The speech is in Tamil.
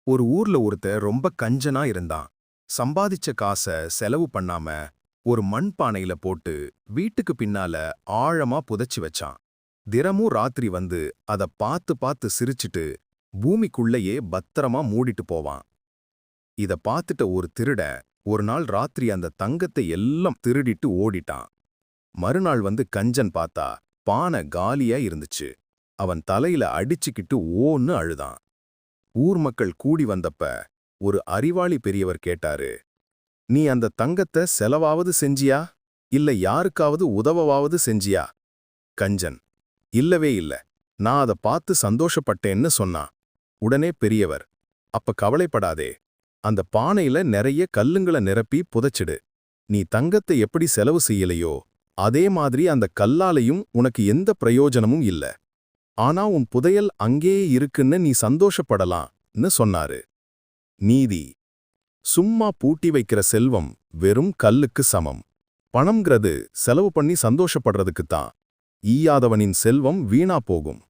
ஒரு ஊர்ல ஒருத்தன் ரொம்ப கஞ்சனா இருந்தான். சம்பாதிச்ச காச செலவு பண்ணாம ஒரு மண் பானையில போட்டு வீட்டுக்கு பின்னால ஆழமா புதைச்சு வச்சான். தினமும் ராத்திரி வந்து அத பார்த்து பார்த்து சிரிச்சுட்டு பூமிக்குள்ளேயே பத்திரமா மூடிட்டு போவான். இத பார்த்துட்ட ஒரு திருடன் ஒரு நாள் ராத்திரி அந்த தங்கத்தை எல்லாம் திருடிட்டு ஓடிட்டான். மறுநாள் வந்து கஞ்சன் பார்த்தா பானை காலியா இருந்துச்சு. அவன் தலையில அடிச்சுக்கிட்டு ஓன்னு அழுதான். ஊர் மக்கள் கூடி வந்தப்ப ஒரு அறிவாளி பெரியவர் கேட்டாரு, நீ அந்த தங்கத்தை செலவாவது செஞ்சியா இல்ல யாருக்காவது உதவவாவது செஞ்சியா? கஞ்சன், இல்லவே இல்ல, நான் அதை பார்த்து சந்தோஷப்பட்டேன்னு சொன்னான். உடனே பெரியவர், அப்ப கவலைப்படாதே, அந்த பானையில நிறைய கல்லுங்களை நிரப்பி புதைச்சிடு. நீ தங்கத்தை எப்படி செலவு செய்யலையோ அதே மாதிரி அந்த கல்லாலையும் உனக்கு எந்த பிரயோஜனமும் இல்ல. ஆனா உன் புதையல் அங்கேயே இருக்குன்னு நீ சந்தோஷப்படலாம்னு சொன்னாரு. நீதி: சும்மா பூட்டி வைக்கிற செல்வம் வெறும் கல்லுக்கு சமம். பணம்ங்கிறது செலவு பண்ணி சந்தோஷப்படுறதுக்குத்தான். ஈயாதவனின் செல்வம் வீணா போகும்.